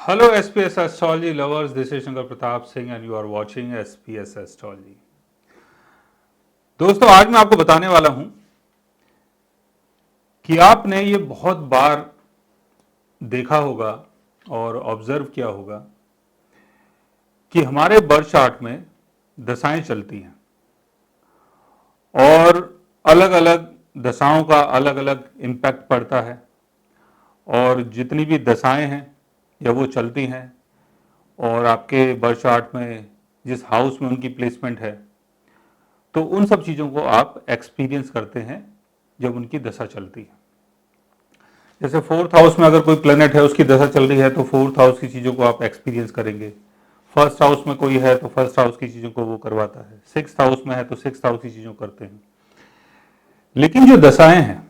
Hello SPS Astrology lovers, this is Shankar Pratap Singh and you are watching SPS Astrology। दोस्तों आज मैं आपको बताने वाला हूं कि आपने ये बहुत बार देखा होगा और ऑब्जर्व किया होगा कि हमारे बर्थ चार्ट में दशाएं चलती हैं और अलग अलग दशाओं का अलग अलग इम्पैक्ट पड़ता है और जितनी भी दशाएं हैं या वो चलती हैं और आपके बर्थ चार्ट में जिस हाउस में उनकी प्लेसमेंट है तो उन सब चीज़ों को आप एक्सपीरियंस करते हैं जब उनकी दशा चलती है। जैसे फोर्थ हाउस में अगर कोई प्लेनेट है उसकी दशा चल रही है तो फोर्थ हाउस की चीज़ों को आप एक्सपीरियंस करेंगे। फर्स्ट हाउस में कोई है तो फर्स्ट हाउस की चीज़ों को वो करवाता है। सिक्स्थ हाउस में है तो सिक्स्थ हाउस की चीज़ों करते हैं। लेकिन जो दशाएं हैं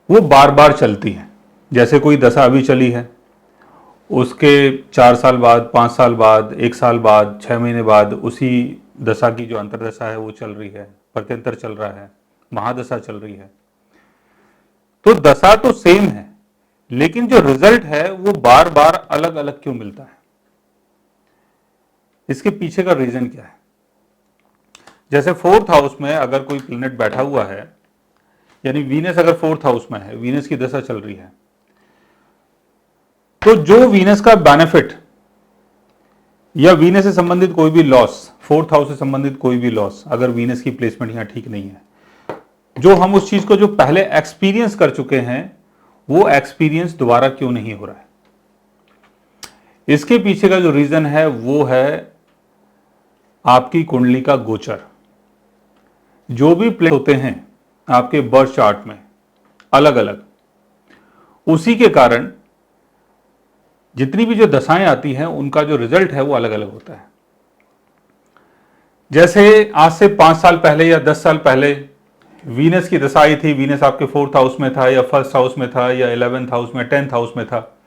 वो बार बार चलती हैं। जैसे कोई दशा अभी चली है, उसके 4 साल बाद, 5 साल बाद, 1 साल बाद, 6 महीने बाद उसी दशा की जो अंतरदशा है वो चल रही है, प्रत्यंतर चल रहा है, महादशा चल रही है। तो दशा तो सेम है लेकिन जो रिजल्ट है वो बार बार अलग अलग क्यों मिलता है? इसके पीछे का रीजन क्या है? जैसे फोर्थ हाउस में अगर कोई प्लेनेट बैठा हुआ है, यानी वीनस अगर फोर्थ हाउस में है, वीनस की दशा चल रही है, तो जो वीनस का बेनिफिट या वीनस से संबंधित कोई भी लॉस, फोर्थ हाउस से संबंधित कोई भी लॉस, अगर वीनस की प्लेसमेंट यहां ठीक नहीं है, जो हम उस चीज को जो पहले एक्सपीरियंस कर चुके हैं वो एक्सपीरियंस दोबारा क्यों नहीं हो रहा है? इसके पीछे का जो रीजन है वो है आपकी कुंडली का गोचर। जो भी प्लेनेट होते हैं आपके बर्थ चार्ट में अलग अलग, उसी के कारण जितनी भी जो दशाएं आती हैं उनका जो रिजल्ट है वो अलग अलग होता है। जैसे आज से 5 साल पहले या 10 साल पहले वीनस की दशा आई थी, वीनस आपके फोर्थ हाउस में था या फर्स्ट हाउस में था या 11th हाउस में, 10th हाउस में था।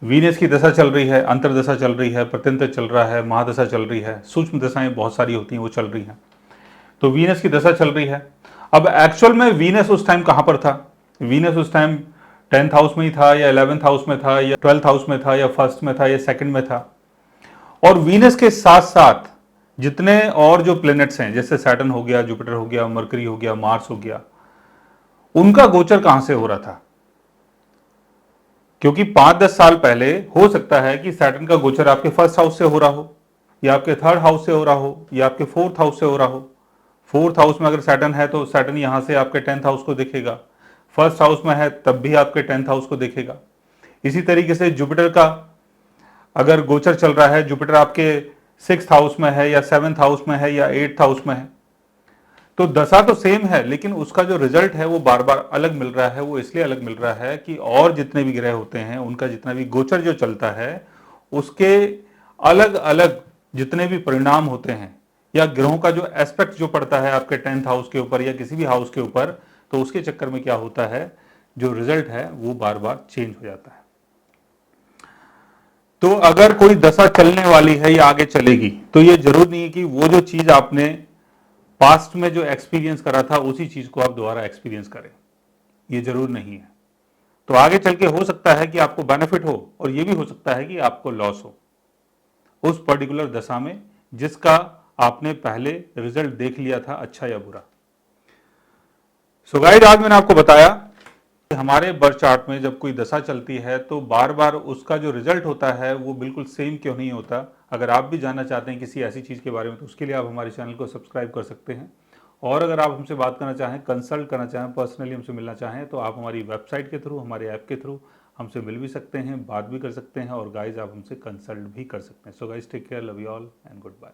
वीनस की दशा चल रही है, अंतरदशा चल रही है, प्रत्यंतर चल रहा है, महादशा चल रही है, सूक्ष्म दशाएं बहुत सारी होती हैं वो चल रही हैं। तो वीनस की दशा चल रही है। अब एक्चुअल में वीनस उस टाइम कहां पर था? वीनस उस टाइम 10th हाउस में ही था या 11th हाउस में था या 12th हाउस में था या फर्स्ट में था या सेकंड में था। और वीनस के साथ साथ जितने और जो प्लैनेट्स हैं, जैसे सैटर्न हो गया, जुपिटर हो गया, मरकरी हो गया, मार्स हो गया, उनका गोचर कहां से हो रहा था? क्योंकि 5-10 साल पहले हो सकता है कि सैटर्न का गोचर आपके फर्स्ट हाउस से हो रहा हो या आपके थर्ड हाउस से हो रहा हो या आपके फोर्थ हाउस से हो रहा हो। फोर्थ हाउस में अगर सैटर्न है तो सैटर्न यहां से आपके 10th हाउस को देखेगा। फर्स्ट हाउस में है तब भी आपके 10th हाउस को देखेगा। इसी तरीके से जुपिटर का अगर गोचर चल रहा है, जुपिटर आपके 6th हाउस में है या 7th हाउस में है या 8th हाउस में है, तो दशा तो सेम है लेकिन उसका जो रिजल्ट है वो बार बार अलग मिल रहा है। वो इसलिए अलग मिल रहा है कि और जितने भी ग्रह होते हैं उनका जितना भी गोचर जो चलता है उसके अलग अलग जितने भी परिणाम होते हैं या ग्रहों का जो एस्पेक्ट जो पड़ता है आपके 10th हाउस के ऊपर या किसी भी हाउस के ऊपर, तो उसके चक्कर में क्या होता है, जो रिजल्ट है वो बार बार चेंज हो जाता है। तो अगर कोई दशा चलने वाली है या आगे चलेगी तो ये जरूर नहीं है कि वो जो चीज आपने पास्ट में जो एक्सपीरियंस करा था उसी चीज को आप दोबारा एक्सपीरियंस करें, ये जरूर नहीं है। तो आगे चल के हो सकता है कि आपको बेनिफिट हो और ये भी हो सकता है कि आपको लॉस हो उस पर्टिकुलर दशा में जिसका आपने पहले रिजल्ट देख लिया था, अच्छा या बुरा। सो गाइस, आज मैंने आपको बताया कि हमारे बर्थ चार्ट में जब कोई दशा चलती है तो बार बार उसका जो रिजल्ट होता है वो बिल्कुल सेम क्यों नहीं होता। अगर आप भी जानना चाहते हैं किसी ऐसी चीज़ के बारे में तो उसके लिए आप हमारे चैनल को सब्सक्राइब कर सकते हैं। और अगर आप हमसे बात करना चाहें, कंसल्ट करना चाहें, पर्सनली हमसे मिलना चाहें तो आप हमारी वेबसाइट के थ्रू, हमारे ऐप के थ्रू हमसे मिल भी सकते हैं, बात भी कर सकते हैं और गाइज आप हमसे कंसल्ट भी कर सकते हैं। So guys, take care, love you all and good bye.